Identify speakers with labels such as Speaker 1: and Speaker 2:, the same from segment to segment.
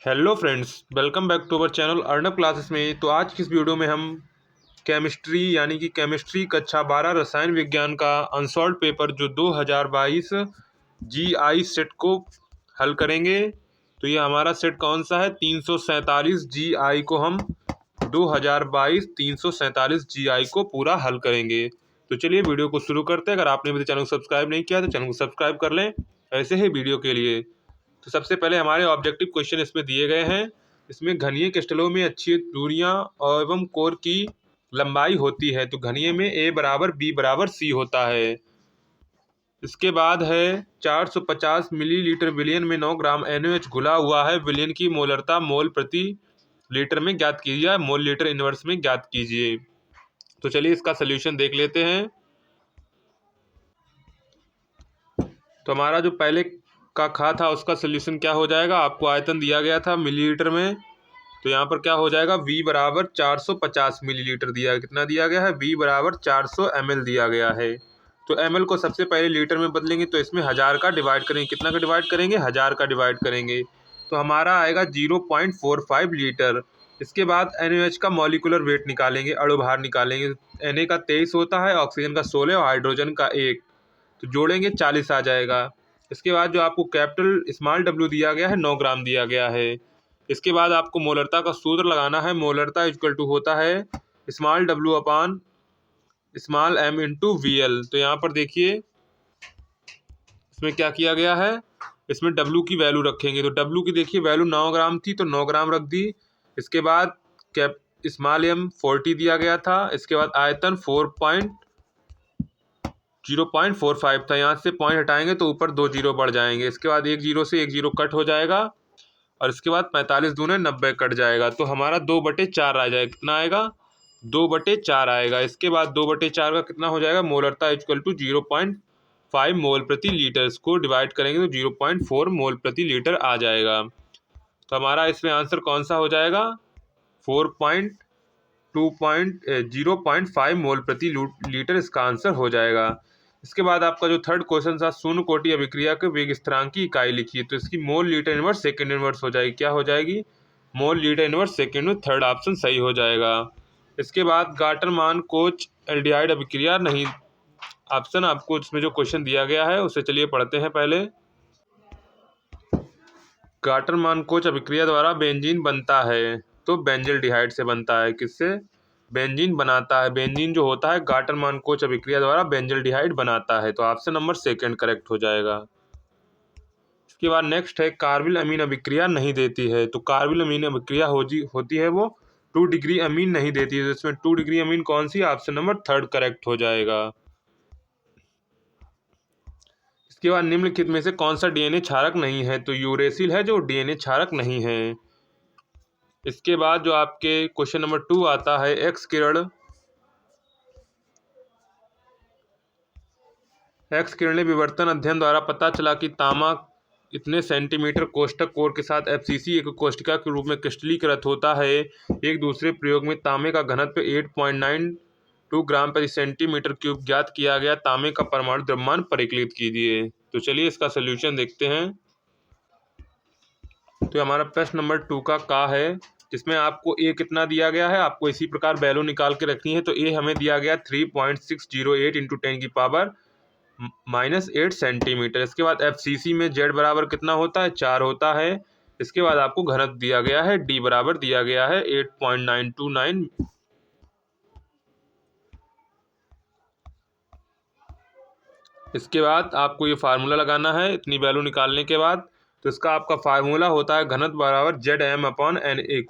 Speaker 1: Hello friends, welcome back to our channel Arnab classes में। तो आज की इस वीडियो में हम केमिस्ट्री यानी कि केमिस्ट्री कक्षा 12 रसायन विज्ञान का अनसॉल्व पेपर जो 2022 जीआई सेट को हल करेंगे। तो ये हमारा सेट कौन सा है? 347 जीआई को हम 2022 347 जीआई को पूरा हल करेंगे। तो चलिए वीडियो को शुरू करते हैं। अगर आपने अभी चैनल को सब्सक्राइब नहीं किया तो चैनल को सब्सक्राइब कर लें ऐसे ही वीडियो के लिए। तो सबसे पहले हमारे ऑब्जेक्टिव क्वेश्चन इसमें दिए गए हैं। इसमें घनीय क्रिस्टलों में अच्छी दूरियां एवं कोर की लंबाई होती है। तो घनीय में A बराबर B बराबर C होता है। इसके बाद है 450 मिलीलीटर विलियन में 9 ग्राम NaOH घुला हुआ है। विलियन की मोलरता मोल प्रति लीटर में ज्ञात कीजिए, मोल लीटर इनवर्स में ज्ञात कीजिए। तो चलिए इसका सोल्यूशन देख लेते हैं। तो हमारा जो पहले का खा था उसका सोल्यूशन क्या हो जाएगा? आपको आयतन दिया गया था मिलीलीटर में, तो यहाँ पर क्या हो जाएगा? V बराबर 450 मिलीलीटर दिया, कितना दिया गया है? V बराबर 400 ml दिया गया है। तो ml को सबसे पहले लीटर में बदलेंगे तो इसमें 1000 का डिवाइड करेंगे। कितना का डिवाइड करेंगे? 1000 का डिवाइड करेंगे तो हमारा आएगा 0.45 लीटर। इसके बाद NaOH का मॉलिक्यूलर वेट निकालेंगे, अणुभार निकालेंगे। Na का 23 होता है, ऑक्सीजन का 16 और हाइड्रोजन का 1, तो जोड़ेंगे 40 आ जाएगा। इसके बाद जो आपको कैपिटल स्मॉल W दिया गया है 9 ग्राम दिया गया है। इसके बाद आपको मोलरता का सूत्र लगाना है। मोलरता इक्वल टू होता है स्मॉल W अपान स्मॉल m इंटू VL। तो यहाँ पर देखिए इसमें क्या किया गया है, इसमें W की वैल्यू रखेंगे। तो W की देखिए वैल्यू 9 ग्राम थी तो 9 ग्राम रख दी। इसके बाद कैप स्मॉल m 40 दिया गया था। इसके बाद आयतन 0.45 था। यहाँ से पॉइंट हटाएंगे तो ऊपर 2 जीरो बढ़ जाएंगे। इसके बाद एक जीरो से एक जीरो कट हो जाएगा और इसके बाद 45 दूने 90 कट जाएगा। तो हमारा 2/4 आ जाएगा। कितना आएगा? 2/4 आएगा। इसके बाद 2/4 का कितना हो जाएगा? मोलरता इक्वल टू 0.5 मोल प्रति लीटर। इसको डिवाइड करेंगे तो 0.4 मोल प्रति लीटर आ जाएगा। तो हमारा इसमें आंसर कौन सा हो जाएगा? 0.5 मोल प्रति लीटर इसका आंसर हो जाएगा। इसके बाद आपका जो थर्ड क्वेश्चन था, शून्य कोटि अभिक्रिया के वेग स्थिरांक की इकाई लिखिए। तो इसकी mole litre inverse second inverse हो जाएगी। क्या हो जाएगी? मोल लीटर इनवर्स सेकेंड में। थर्ड ऑप्शन सही हो जाएगा। इसके बाद गाटरमान कोच एल्डिहाइड अभिक्रिया नहीं ऑप्शन आपको इसमें जो क्वेश्चन दिया गया है उसे चलिए पढ़ते हैं पहले। गाटरमान कोच अभिक्रिया द्वारा बेंजीन बनता है तो बेंजल्डिहाइड से बनता है। किससे? बेंजीन बनाता है। बेंजीन जो होता है गाटरमान कोच अभिक्रिया द्वारा बेंजल्डिहाइड बनाता है। तो ऑप्शन नंबर सेकंड करेक्ट हो जाएगा। इसके बाद नेक्स्ट है कार्बिल अमीन अभिक्रिया नहीं देती है। तो कार्बिल अमीन अभिक्रिया होती है वो 2 डिग्री अमीन नहीं देती है। तो इसमें 2 डिग्री अमीन कौन सी? ऑप्शन नंबर थर्ड करेक्ट हो जाएगा। इसके बाद निम्नलिखित में से कौन सा DNA क्षारक नहीं है? तो यूरेसिल है जो DNA क्षारक नहीं है। इसके बाद जो आपके क्वेश्चन नंबर 2 आता है, एक्स किरणें विवर्तन अध्ययन द्वारा पता चला कि तांबा इतने सेंटीमीटर कोष्ठक कोर के साथ FCC एक कोष्ठिका के रूप में क्रिस्टलीकृत होता है। एक दूसरे प्रयोग में तांबे का घनत्व 8.92 ग्राम प्रति सेंटीमीटर क्यूब ज्ञात किया गया। तांबे का परमाणु द्रव्यमान परिकलित कीजिए। तो चलिए इसका सोल्यूशन देखते हैं। तो हमारा प्रश्न नंबर 2 का है, जिसमें आपको A कितना दिया गया है, आपको इसी प्रकार वैल्यू निकाल के रखनी है। तो A हमें दिया गया 3.608 इंटू 10 की पावर -8 सेंटीमीटर। इसके बाद FCC में Z बराबर कितना होता है? 4 होता है। इसके बाद आपको घनत्व दिया गया है, D बराबर दिया गया है 8.929। इसके बाद आपको ये फार्मूला लगाना है इतनी वैल्यू निकालने के बाद। तो इसका आपका फार्मूला होता है घनत्व बराबर ZM अपॉन NA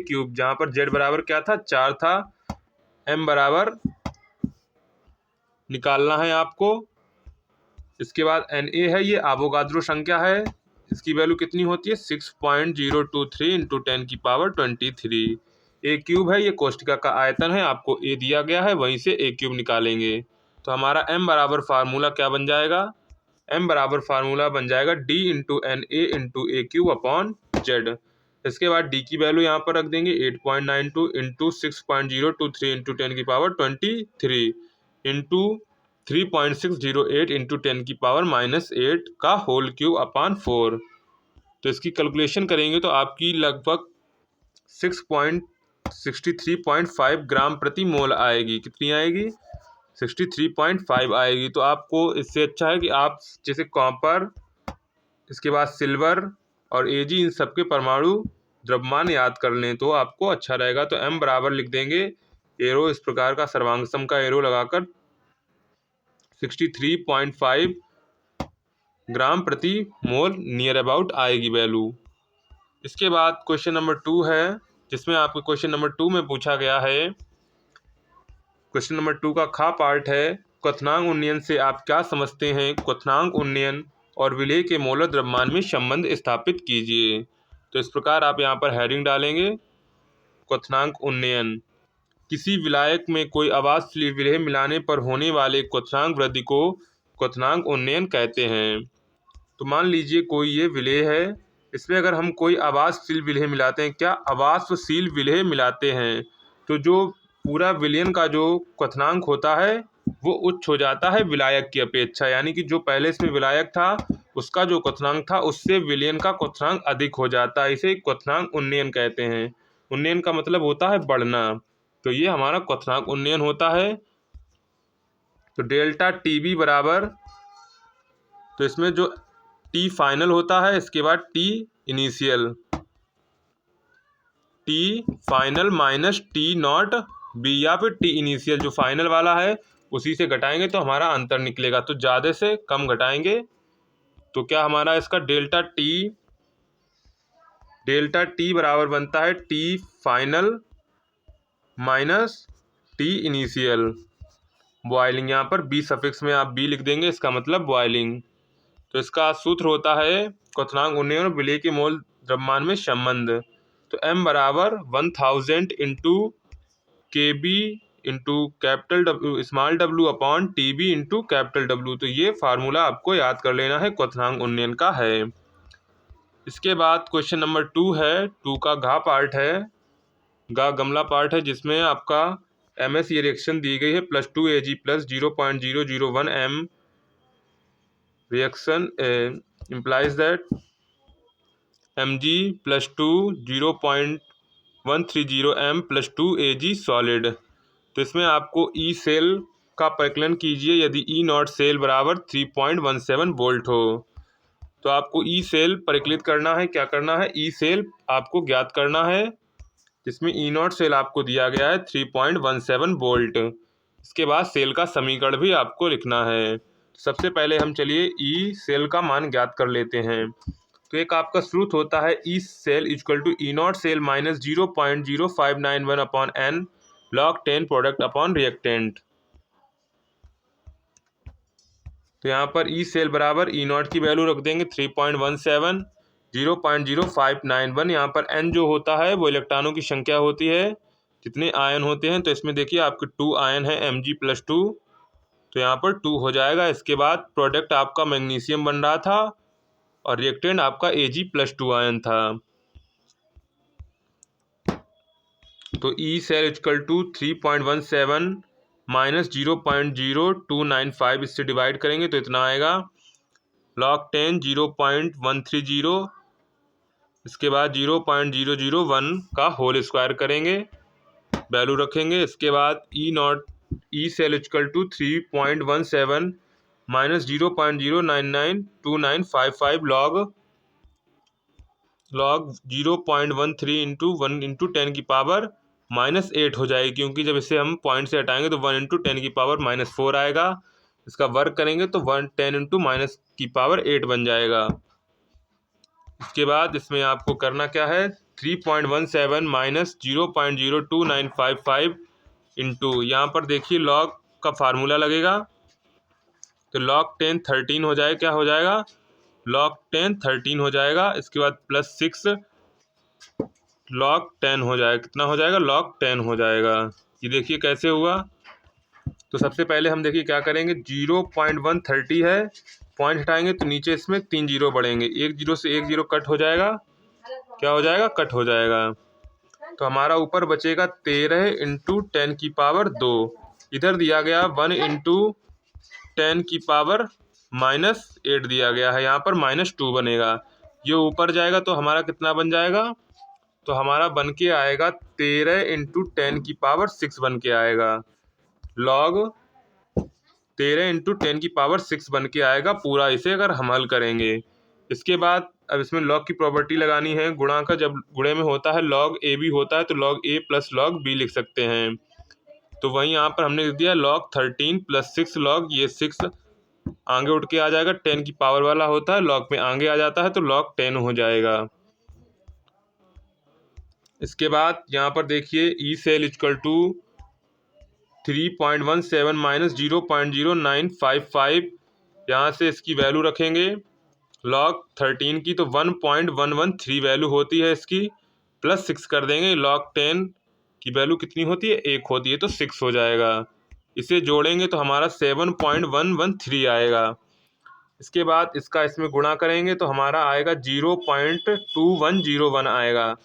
Speaker 1: क्यूब, जहाँ पर Z बराबर क्या था? 4 था। M बराबर निकालना है आपको। इसके बाद Na है, ये एवोगाद्रो संख्या है। इसकी वैल्यू कितनी होती है? 6.023 इंटू 10 की पावर 23। A क्यूब है, ये कोष्ठिका का आयतन है। आपको A दिया गया है, वहीं से A क्यूब निकालेंगे। तो हमारा M बराबर फार्मूला क्या बन जाएगा? M बराबर फार्मूला बन जाएगा D into NA into A cube upon Z। इसके बाद D की वैल्यू यहाँ पर रख देंगे 8.92 इंटू 6.023 इंटू 10 की पावर 23 इंटू 3.608 इंटू 10 की पावर -8 का होल क्यूब अपॉन 4। तो इसकी कैलकुलेशन करेंगे तो आपकी लगभग 63.5 ग्राम प्रति मोल आएगी। कितनी आएगी? 63.5 आएगी। तो आपको इससे अच्छा है कि आप जैसे कॉपर, इसके बाद सिल्वर और एजी, इन सबके परमाणु द्रव्यमान याद कर लें तो आपको अच्छा रहेगा। तो m बराबर लिख देंगे एरो इस प्रकार का, सर्वांग सम का एरो लगाकर 63.5 ग्राम प्रति मोल नियर अबाउट आएगी वैल्यू। इसके बाद क्वेश्चन नंबर 2 है, जिसमें आपको क्वेश्चन नंबर 2 में पूछा गया है, क्वेश्चन नंबर 2 का खा पार्ट है, क्वथनांक उन्नयन से आप क्या समझते हैं? क्वथनांक उन्नयन और विलेय के मोलर द्रव्यमान में संबंध स्थापित कीजिए। तो इस प्रकार आप यहाँ पर हेडिंग डालेंगे, क्वथनांक उन्नयन। किसी विलायक में कोई अवाष्य विलेय मिलाने पर होने वाले क्वथनांक वृद्धि को क्वथनांक उन्नयन कहते हैं। तो मान लीजिए कोई ये विलेय है, इसमें अगर हम कोई अवाष्यशील विलेय मिलाते हैं, क्या अवाष्यशील विलेय मिलाते हैं, तो जो पूरा विलयन का जो क्वथनांक होता है वो उच्च हो जाता है विलायक की अपेक्षा। यानी कि जो पहले इसमें विलायक था उसका जो क्वथनांक था उससे विलयन का क्वथनांक अधिक हो जाता है। इसे क्वथनांक उन्नयन कहते हैं। उन्नयन का मतलब होता है बढ़ना। तो ये हमारा क्वथनांक उन्नयन होता है। तो डेल्टा टीबी बराबर, तो इसमें जो टी फाइनल होता है, इसके बाद T initial, T final minus T not be, या फिर टी इनिशियल जो फाइनल वाला है उसी से घटाएंगे तो हमारा अंतर निकलेगा। तो ज़्यादा से कम घटाएंगे तो क्या हमारा इसका डेल्टा टी बराबर बनता है T final minus T initial, boiling. यहाँ पर बी सफिक्स में आप बी लिख देंगे, इसका मतलब बॉइलिंग। तो इसका सूत्र होता है क्वथनांक उन्नयन और विलेय के मोल द्रव्यमान में संबंध। तो m बराबर 1000 into KB into capital W small w upon TB into capital W। तो ये फार्मूला आपको याद कर लेना है, क्वथनांक उन्नयन का है। इसके बाद क्वेश्चन नंबर 2 है, 2 का घा पार्ट है, गा गमला पार्ट है, जिसमें आपका MS ये रिएक्शन दी गई है +2 Ag plus 0.001 m reaction implies that Mg + 2 0.130 m + 2 Ag solid. तो इसमें आपको ई सेल का परिकलन कीजिए यदि ई नॉट सेल बराबर 3.17 वोल्ट हो। तो आपको ई सेल परिकलित करना है। क्या करना है? ई सेल आपको ज्ञात करना है, जिसमें ई नॉट सेल आपको दिया गया है 3.17 वोल्ट। इसके बाद सेल का समीकरण भी आपको लिखना है। सबसे पहले हम चलिए ई सेल का मान ज्ञात कर लेते हैं। तो एक आपका सूत्र होता है E cell equal to E naught cell minus 0.0591 upon n log 10 product upon reactant. तो यहाँ पर ई सेल बराबर ई नॉट की वैल्यू रख देंगे 3.17, 0.0591। यहाँ पर n जो होता है वो इलेक्ट्रॉनों की संख्या होती है, जितने आयन होते हैं। तो इसमें देखिए आपके 2 आयन है Mg + 2, तो यहाँ पर 2 हो जाएगा। इसके बाद प्रोडक्ट आपका मैग्नीशियम बन रहा था और रिएक्टेंट आपका Ag + 2 आयन था। तो E cell equal to 3.17 minus 0.0295, इससे डिवाइड करेंगे तो इतना आएगा log 10 0.130, इसके बाद 0.001 का होल स्क्वायर करेंगे, वैल्यू रखेंगे। इसके बाद E cell equal to 3.17 minus 0.0992955 log 0.13 into 1 into 10 की पावर -8 हो जाएगी, क्योंकि जब इसे हम पॉइंट से हटाएंगे तो 1 इंटू 10 की पावर -4 आएगा। इसका वर्क करेंगे तो 10 इंटू माइनस की पावर 8 बन जाएगा। इसके बाद इसमें आपको करना क्या है, 3.17 माइनस 0.02955 इंटू, यहाँ पर देखिए लॉग का फार्मूला लगेगा, तो log 10 13 हो जाए, क्या हो जाएगा, log 10 13 हो जाएगा। इसके बाद +6 log 10 हो जाएगा, कितना हो जाएगा, log 10 हो जाएगा। ये देखिए कैसे हुआ। तो सबसे पहले हम देखिए क्या करेंगे, 0.130 है, पॉइंट हटाएंगे तो नीचे इसमें 3 जीरो बढ़ेंगे, 1 जीरो से 1 जीरो कट हो जाएगा, क्या हो जाएगा, कट हो जाएगा। तो हमारा ऊपर बचेगा 13 इंटू 10 की पावर 2, इधर दिया गया 1 इंटू 10 की पावर -8 दिया गया है, यहाँ पर -2 बनेगा। ये ऊपर जाएगा तो हमारा कितना बन जाएगा, तो हमारा बन के आएगा 13 × 10⁶ बन के आएगा। लॉग 13 × 10⁶ बन के आएगा पूरा, इसे अगर हम हल करेंगे। इसके बाद अब इसमें लॉग की प्रॉपर्टी लगानी है। गुणा का जब गुणे में होता है लॉग ए बी होता है तो लॉग ए प्लस लॉग बी लिख सकते हैं। तो वहीं यहाँ पर हमने लिख दिया लॉग 13 + 6 लॉग, ये 6 आगे उठ के आ जाएगा, 10 की पावर वाला होता है, लॉग में आगे आ जाता है तो लॉग 10 हो जाएगा। इसके बाद यहाँ पर देखिए ई सेल इक्वल टू 3.17 - 0.0955, यहाँ से इसकी वैल्यू रखेंगे लॉग 13 की तो 1.113 वैल्यू होती है इसकी, प्लस 6 कर देंगे, लॉग 10 की वैल्यू कितनी होती है, 1 होती है तो 6 हो जाएगा। इसे जोड़ेंगे तो हमारा 7.113 आएगा। इसके बाद इसका इसमें गुणा करेंगे तो हमारा आएगा 0.2101 आएगा।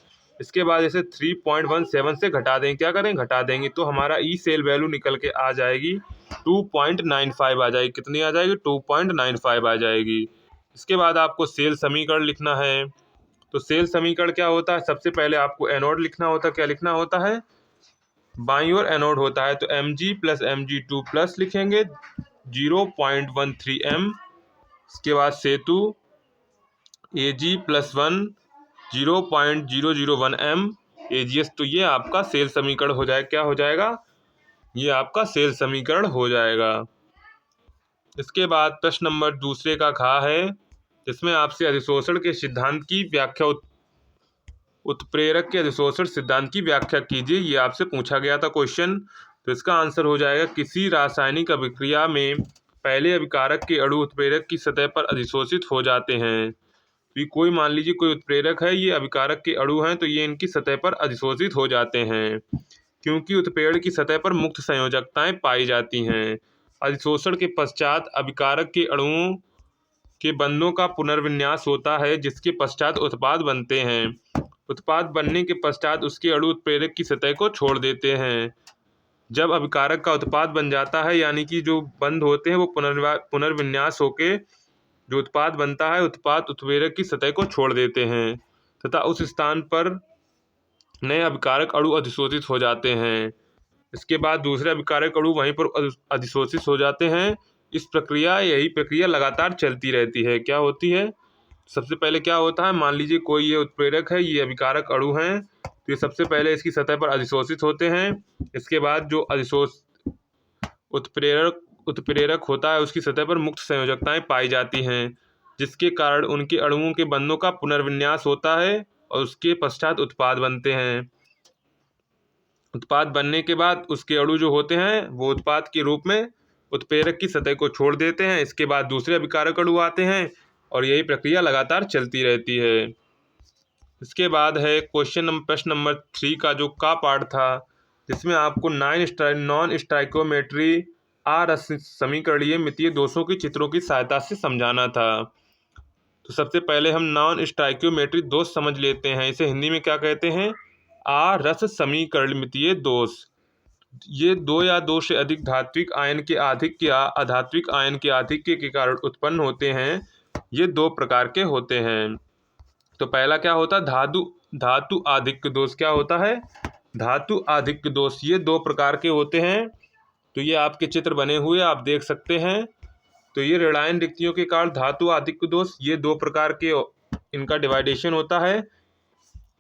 Speaker 1: इसके बाद इसे 3.17 से घटा देंगे, क्या करें घटा देंगे, तो हमारा ई सेल वैल्यू निकल के आ जाएगी 2.95 आ जाएगी। कितनी आ जाएगी, 2.95 आ जाएगी। इसके बाद आपको सेल समीकरण लिखना है। तो सेल समीकरण क्या होता है, सबसे पहले आपको एनोड लिखना होता है। क्या लिखना होता है, बाईं ओर एनोड होता है तो Mg + Mg2 प्लस लिखेंगे 0.13 m। इसके बाद सेतु Ag + 1 0.001 m AgS। तो ये आपका सेल समीकरण हो जाएगा, क्या हो जाएगा, ये आपका सेल समीकरण हो जाएगा। इसके बाद प्रश्न नंबर दूसरे का खा है, जिसमें आपसे अधिशोषण के सिद्धांत की व्याख्या, उत्प्रेरक के अधिशोषण सिद्धांत की व्याख्या कीजिए, ये आपसे पूछा गया था क्वेश्चन। तो इसका आंसर हो जाएगा किसी रासायनिक अभिक्रिया में पहले अभिकारक के अणु उत्प्रेरक की सतह पर अधिशोषित हो जाते हैं। तो कोई मान लीजिए कोई उत्प्रेरक है, ये अभिकारक के अणु हैं, तो ये इनकी सतह पर अधिशोषित हो जाते हैं क्योंकि उत्प्रेरक की सतह पर मुक्त संयोजकताएं पाई जाती हैं। अधिशोषण के पश्चात अभिकारक के अणुओं के बंधों का पुनर्विन्यास होता है, जिसके पश्चात उत्पाद बनते हैं। उत्पाद बनने के पश्चात उसके अणु उत्प्रेरक की सतह को छोड़ देते हैं। जब अभिकारक का उत्पाद बन जाता है, यानी कि जो बंध होते हैं वो पुनर्विन्यास होके जो उत्पाद बनता है, उत्पाद उत्प्रेरक की सतह को छोड़ देते हैं तथा उस स्थान पर नए अभिकारक अणु अधिशोषित हो जाते हैं। इसके बाद दूसरे अभिकारक अणु वहीं पर अधिशोषित हो जाते हैं। यही प्रक्रिया लगातार चलती रहती है। क्या होती है, सबसे पहले क्या होता है, मान लीजिए कोई ये उत्प्रेरक है, ये अभिकारक अणु हैं, तो ये सबसे पहले इसकी सतह पर अधिशोषित होते हैं। इसके बाद जो उत्प्रेरक होता है उसकी सतह पर मुक्त संयोजकताएं पाई जाती हैं, जिसके कारण उनके अणुओं के बंधों का पुनर्विन्यास होता है और उसके पश्चात उत्पाद बनते हैं। उत्पाद बनने के बाद उसके अणु जो होते हैं वो उत्पाद के रूप में उत्प्रेरक की सतह को छोड़ देते हैं। इसके बाद दूसरे अभिकारक अणु आते हैं और यही प्रक्रिया लगातार चलती रहती है। इसके बाद है प्रश्न नंबर 3 का जो का पार्ट था, जिसमें आपको नॉन स्टाइकोमेट्री समीकरणीय मितीय दोषों की चित्रों की सहायता से समझाना था। तो सबसे पहले हम नॉन स्टाइकोमेट्री दोष समझ लेते हैं। इसे हिंदी में क्या कहते हैं, आरस समीकरणमितीय दोष। ये दो या दो से अधिक धात्विक आयन के आधिक्य या अधात्विक आयन के आधिक्य के कारण उत्पन्न होते हैं। ये दो प्रकार के होते हैं। तो पहला क्या होता है, धातु आधिक्य दोष। क्या होता है, धातु आधिक्य दोष। ये दो प्रकार के होते हैं। तो ये आपके चित्र बने हुए आप देख सकते हैं। तो ये ऋणायन रिक्तियों के कारण धातु आधिक्य दोष, ये दो प्रकार के इनका डिवाइडेशन होता है।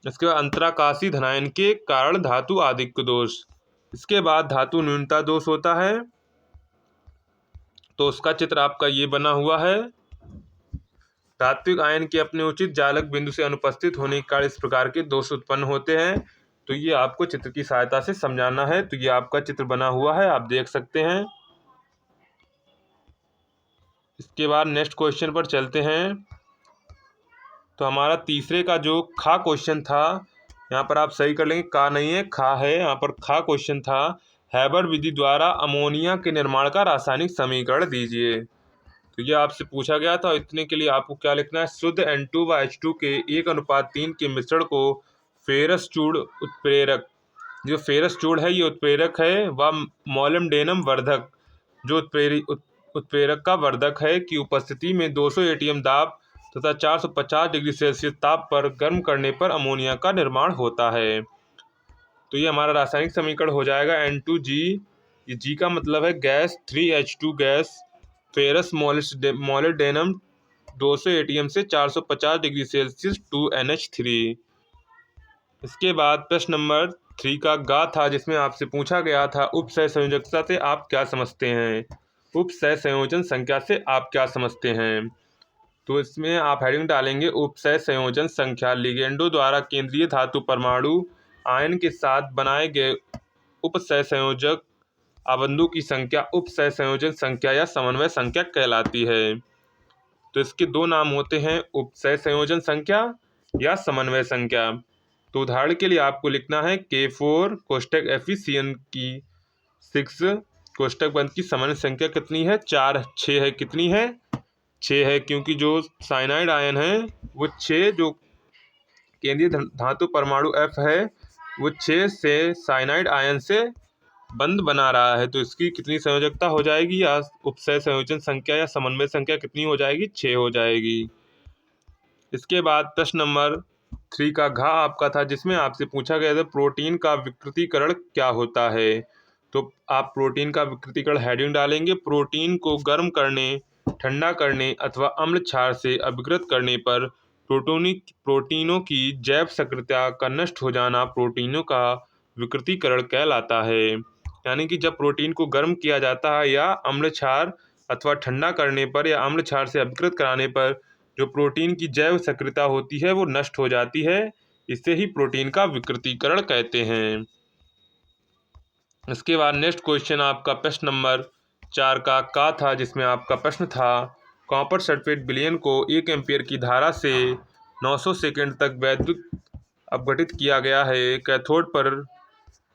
Speaker 1: इसके बाद अंतराकाशी धनायन के कारण धातु आधिक्य दोष। इसके बाद धातु न्यूनता दोष होता है। तो उसका चित्र आपका ये बना हुआ है। धात्विक आयन के अपने उचित जालक बिंदु से अनुपस्थित होने के कारण इस प्रकार के दोष उत्पन्न होते हैं। तो ये आपको चित्र की सहायता से समझाना है। तो ये आपका चित्र बना हुआ है, आप देख सकते हैं। इसके बाद नेक्स्ट क्वेश्चन पर चलते हैं। तो हमारा तीसरे का जो खा क्वेश्चन था, यहाँ पर आप सही कर लेंगे, का नहीं है खा है, यहाँ पर खा क्वेश्चन था। हैबर विधि द्वारा अमोनिया के निर्माण का रासायनिक समीकरण दीजिए। तो ये आपसे पूछा गया था। इतने के लिए आपको क्या लिखना है, शुद्ध N2 व H2 के 1:3 के मिश्रण को फेरस चूड़ उत्प्रेरक, जो फेरस चूड़ है ये उत्प्रेरक है, व मोलिब्डेनम वर्धक जो उत्प्रेरक का वर्धक है की उपस्थिति में 200 ATM दाब तथा 450 डिग्री सेल्सियस ताप पर गर्म करने पर अमोनिया का निर्माण होता है। तो ये हमारा रासायनिक समीकरण हो जाएगा N2G। ये G का मतलब है gas, 3H2 gas, ferrous molybdenum 200 ATM से 450 डिग्री सेल्सियस 2NH3। इसके बाद प्रश्न नंबर 3 का गा था, जिसमें आपसे पूछा गया था उपसय संयोजकता से आप क्या समझते हैं। उपसय संयोजन संख्या से आप क्या समझते हैं। तो इसमें आप हेडिंग डालेंगे उपसय संयोजन संख्या लिगेंडो द्वारा केंद्रीय धातु परमाणु आयन के साथ बनाए गए उपसय संयोजक आबंधों की संख्या उपसय संयोजन संख्या या समन्वय संख्या कहलाती है। तो इसके दो नाम होते हैं, उपसय संयोजन संख्या या समन्वय संख्या। तो उदाहरण के लिए आपको लिखना है K4 कोष्टक एफिसियन की 6 कोष्टक बंद की समन्वय संख्या कितनी है, 4 6 है। कितनी है, 6 है, क्योंकि जो साइनाइड आयन है वो 6, जो केंद्रीय धातु परमाणु F है वो 6 से साइनाइड आयन से बंध बना रहा है। तो इसकी कितनी संयोजकता हो जाएगी, या उपसय संयोजन संख्या या समन्वय संख्या कितनी हो जाएगी, 6 हो जाएगी। इसके बाद प्रश्न नंबर 3 का घा आपका था, जिसमें आपसे पूछा गया था प्रोटीन का विकृतीकरण क्या होता है। तो आप प्रोटीन का विकृतीकरण हेडिंग डालेंगे प्रोटीन को गर्म करने, ठंडा करने अथवा अम्ल क्षार से अभिकृत करने पर प्रोटीनों की जैव सक्रियता का नष्ट हो जाना प्रोटीनों का विकृतीकरण कहलाता है। यानी कि जब प्रोटीन को गर्म किया जाता है या अम्ल क्षार अथवा ठंडा करने पर या अम्ल क्षार से अभिकृत कराने पर जो प्रोटीन की जैव सक्रियता होती है वो नष्ट हो जाती है। इसे ही प्रोटीन का विकृतीकरण कहते हैं। इसके बाद नेक्स्ट क्वेश्चन आपका प्रश्न नंबर 4 का था, जिसमें आपका प्रश्न था कॉपर सल्फेट विलयन को 1 एम्पीयर की धारा से 900 सेकंड तक वैद्युत अपघटित किया गया है। कैथोड पर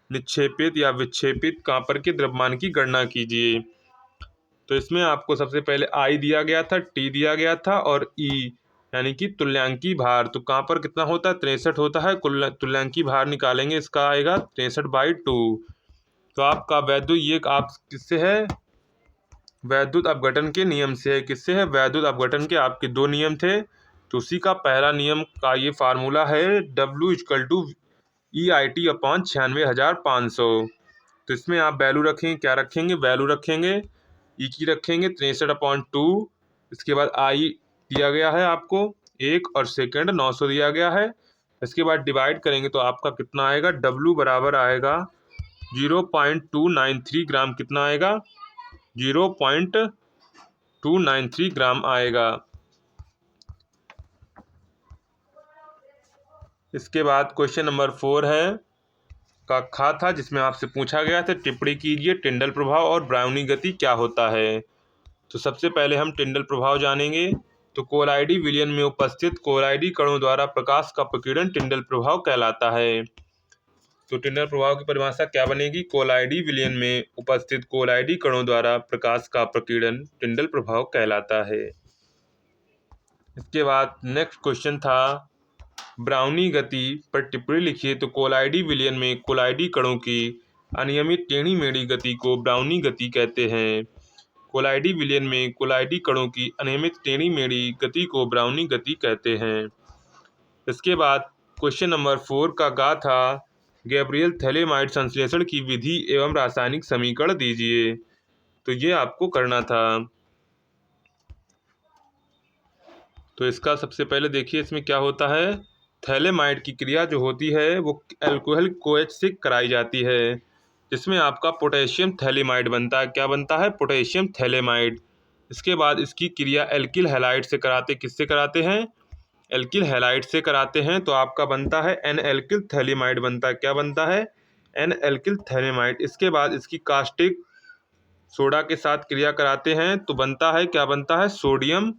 Speaker 1: निक्षेपित या विक्षेपित कॉपर के द्रव्यमान की गणना कीजिए। तो इसमें आपको सबसे पहले I दिया गया था, T दिया गया था और E यानी कि तुल्यांकी भार। तो कॉपर कितना होता है, 63 होता है। तुल्यांकी भार निकालेंगे, इसका आएगा 63/2। तो आपका वैद्युत, ये आप किससे है, वैद्युत अपघटन के नियम से है। किससे है, वैद्युत अपघटन के आपके 2 नियम थे। तो उसी का पहला नियम का ये फार्मूला है W=EIT/96,500। तो इसमें आप वैल्यू रखेंगे, क्या रखेंगे, वैल्यू रखेंगे ई की रखेंगे 63/2। इसके बाद आई दिया गया है आपको 1 और सेकंड 900 दिया गया है। इसके बाद डिवाइड करेंगे तो आपका कितना आएगा, W बराबर आएगा 0.293 ग्राम। कितना आएगा, 0.293 ग्राम आएगा। इसके बाद क्वेश्चन नंबर 4 है का खा था, जिसमें आपसे पूछा गया था टिप्पणी कीजिए टिंडल प्रभाव और ब्राउनी गति क्या होता है। तो सबसे पहले हम टिंडल प्रभाव जानेंगे। तो कोलाइडी विलयन में उपस्थित कोलाइडी कणों द्वारा प्रकाश का प्रकीर्णन टिंडल प्रभाव कहलाता है। तो टिंडल प्रभाव की परिभाषा क्या बनेगी, कोलाइडी विलयन में उपस्थित कोलाइडी कणों द्वारा प्रकाश का प्रकीर्णन टिंडल प्रभाव कहलाता है। इसके बाद नेक्स्ट क्वेश्चन था ब्राउनी गति पर टिप्पणी लिखिए। तो कोलाइडी विलयन में कोलाइडी कणों की अनियमित टेढ़ी मेढ़ी गति को ब्राउनी गति कहते हैं। कोलाइडी विलयन में कोलाइडी कणों की अनियमित टेढ़ी मेढ़ी गति को ब्राउनी गति कहते हैं। इसके बाद क्वेश्चन नंबर 4 का गा था गैब्रियल थैलेमाइड संश्लेषण की विधि एवं रासायनिक समीकरण दीजिए। तो ये आपको करना था। तो इसका सबसे पहले देखिए इसमें क्या होता है, थैलेमाइड की क्रिया जो होती है वो अल्कोहल कोएच से कराई जाती है, जिसमें आपका पोटेशियम थैलेमाइड बनता है। क्या बनता है, पोटेशियम थैलेमाइड। इसके बाद इसकी क्रिया एल्किल हैलाइड से कराते, किससे कराते हैं, एल्किल हैलाइड से कराते हैं। तो आपका बनता है एन एल्किल थैलेमाइड बनता है। क्या बनता है, एन एल्किल थैलेमाइड। इसके बाद इसकी कास्टिक सोडा के साथ क्रिया कराते हैं तो बनता है, क्या बनता है, सोडियम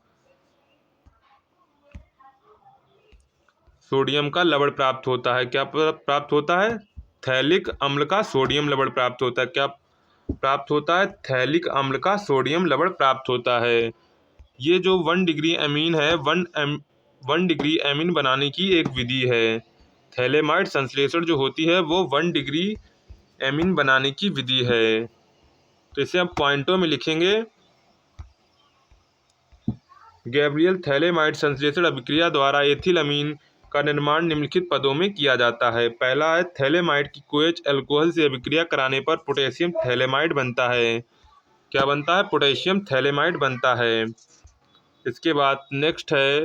Speaker 1: का लवण प्राप्त होता है। क्या प्राप्त होता है, थैलिक अम्ल का सोडियम लवण प्राप्त होता है। क्या प्राप्त होता है, थैलिक अम्ल का सोडियम लवण प्राप्त होता है। ये जो 1 डिग्री एमीन है, 1 डिग्री एमीन बनाने की एक विधि है। थैलेमाइड संश्लेषण जो होती है वो 1 डिग्री एमीन बनाने की विधि है। तो इसे हम पॉइंटों में लिखेंगे। गैब्रियल थैलेमाइड संश्लेषण अभिक्रिया द्वारा एथिलअमीन का निर्माण निम्नलिखित पदों में किया जाता है। पहला है थैलेमाइड की कोएच अल्कोहल से अभिक्रिया कराने पर पोटेशियम थैलेमाइड बनता है। क्या बनता है? पोटेशियम थैलेमाइड बनता है। इसके बाद नेक्स्ट है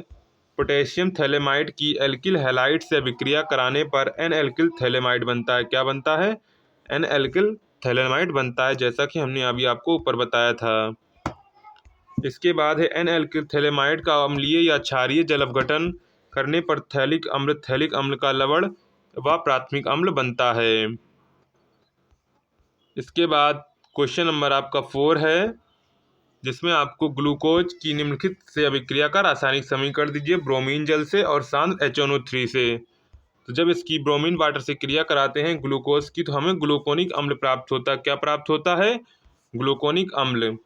Speaker 1: पोटेशियम थैलेमाइड की एल्किल हैलाइड से अभिक्रिया कराने पर एन एल्किल थैलेमाइड बनता है। क्या बनता है? एन एल्किल थैलेमाइड बनता है, जैसा कि हमने अभी आपको ऊपर बताया था। इसके बाद है एन एल्किल थैलेमाइड का अम्लीय या क्षारीय जल अपघटन करने पर थैलिक अम्ल का लवण व प्राथमिक अम्ल बनता है। इसके बाद क्वेश्चन नंबर आपका 4 है, जिसमें आपको ग्लूकोज की निम्नलिखित से अभिक्रिया का रासायनिक समीकरण दीजिए ब्रोमीन जल से और सांद्र HNO3 से। तो जब इसकी ब्रोमीन वाटर से क्रिया कराते हैं ग्लूकोज की, तो हमें ग्लूकोनिक अम्ल प्राप्त होता है। क्या प्राप्त होता है? ग्लूकोनिक अम्ल।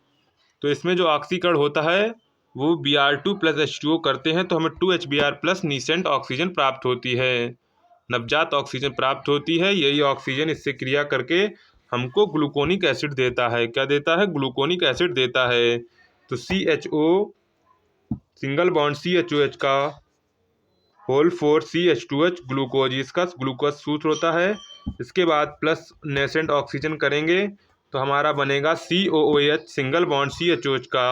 Speaker 1: तो इसमें जो ऑक्सीकरण होता है वो Br2 + H2O करते हैं, तो हमें 2HBr+ नीसेंट ऑक्सीजन प्राप्त होती है, नवजात ऑक्सीजन प्राप्त होती है। यही ऑक्सीजन इससे क्रिया करके हमको ग्लूकोनिक एसिड देता है। क्या देता है? ग्लूकोनिक एसिड देता है। तो CHO सिंगल बॉन्ड CHOH का होल 4 CH2H ग्लूकोज, इसका ग्लूकोज सूत्र होता है। इसके बाद प्लस नेसेंट ऑक्सीजन करेंगे तो हमारा बनेगा COOH सिंगल बॉन्ड CHOH का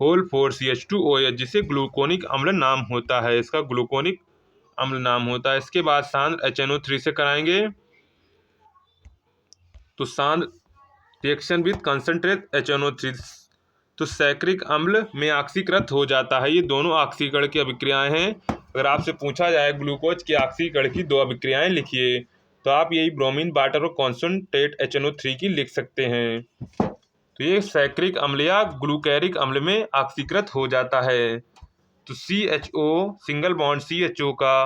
Speaker 1: होल 4 CH2OH, जिसे ग्लूकोनिक अम्ल नाम होता है, इसका ग्लूकोनिक अम्ल नाम होता है। इसके बाद सांद्र HNO3 से कराएंगे तो सांद्र रिएक्शन विद कंसंट्रेट HNO3 तो सैकरिक अम्ल में ऑक्सीकृत हो जाता है। ये दोनों ऑक्सीकरण की अभिक्रियाएं हैं। अगर आपसे पूछा जाए ग्लूकोज की ऑक्सीकरण की 2 अभिक्रियाएं लिखिए, तो आप यही ब्रोमीन वाटर और कॉन्सनट्रेट HNO3 की लिख सकते हैं। तो ये सैकरिक अम्ल या ग्लूकैरिक अम्ल में ऑक्सीकृत हो जाता है। तो CHO सिंगल बॉन्ड CHO का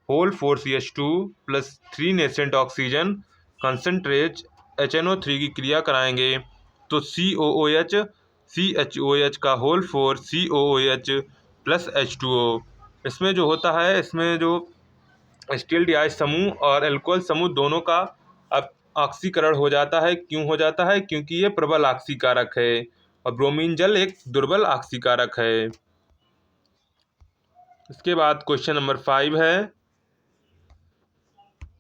Speaker 1: whole 4 CH2 + 3 nascent oxygen concentrate HNO3 की क्रिया कराएंगे तो COOH CHOH का होल 4 COOH + H2O। इसमें जो होता है, इसमें जो एसिटिल्डिहाइड समूह और एल्कोहल समूह दोनों का अब ऑक्सीकरण हो जाता है। क्यों हो जाता है? क्योंकि ये प्रबल ऑक्सीकारक है और ब्रोमीन जल एक दुर्बल ऑक्सीकारक है। इसके बाद क्वेश्चन नंबर 5 है,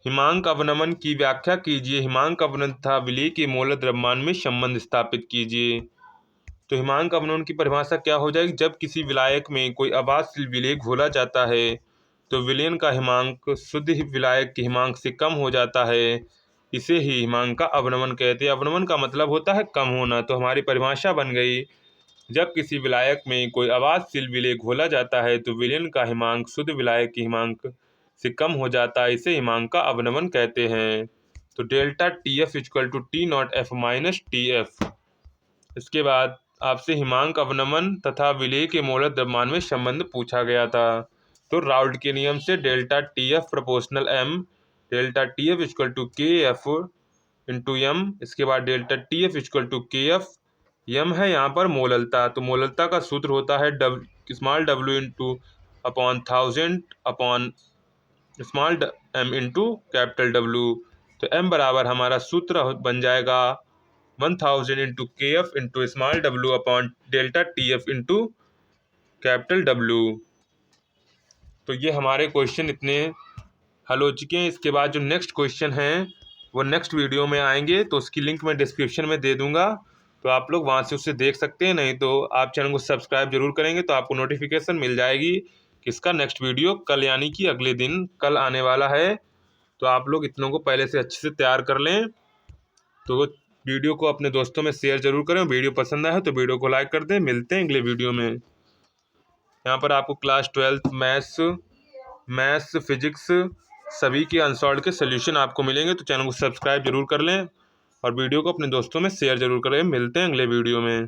Speaker 1: हिमांक अवनमन की व्याख्या कीजिए। हिमांक अवनमन तथा विलेय के मोलर द्रव्यमान में संबंध स्थापित कीजिए। तो हिमांक अवनमन की परिभाषा क्या हो जाएगी? जब किसी विलायक में कोई आवाज़शील विलेय घोला जाता है तो विलयन का हिमांक शुद्ध विलायक के हिमांक से कम हो जाता है, इसे ही हिमांक का अवनमन कहते हैं। अवनमन का मतलब होता है कम होना। तो हमारी परिभाषा बन गई, जब किसी विलायक में कोई आवाज़शील विलेय घोला जाता है तो विलयन का हिमांक शुद्ध विलायक के हिमांक से कम हो जाता है, इसे हिमांक का अवनमन कहते हैं। तो डेल्टा TF = T0F - TF। इसके बाद आपसे हिमांक अवनमन तथा विलेय के मोलर द्रव्यमान में संबंध पूछा गया था। तो राउल्ट के नियम से delta TF ∝ m, delta TF = KF × m। इसके बाद डेल्टा TF = KF, m है यहाँ पर मोललता, तो मोललता का सूत्र होता है small w × 1000 upon small m × capital W। तो m बराबर हमारा सूत्र बन जाएगा 1000 × KF × small w upon delta TF × capital W। तो ये हमारे क्वेश्चन इतने हल हो चुके हैं। इसके बाद जो नेक्स्ट क्वेश्चन हैं वो नेक्स्ट वीडियो में आएंगे, तो उसकी लिंक मैं डिस्क्रिप्शन में दे दूंगा, तो आप लोग वहां से उसे देख सकते हैं। नहीं तो आप चैनल को सब्सक्राइब जरूर करेंगे तो आपको नोटिफिकेशन मिल जाएगी कि इसका नेक्स्ट वीडियो कल यानी कि अगले दिन कल आने वाला है। तो आप लोग इतनों को पहले से अच्छे से तैयार कर लें। तो वीडियो को अपने दोस्तों में शेयर जरूर करें। वीडियो पसंद आए तो वीडियो को लाइक कर दें। मिलते हैं अगले वीडियो में। यहाँ पर आपको क्लास 12 मैथ्स फिजिक्स सभी के अनसॉल्व के सलूशन आपको मिलेंगे। तो चैनल को सब्सक्राइब जरूर कर लें और वीडियो को अपने दोस्तों में शेयर जरूर करें। मिलते हैं अगले वीडियो में।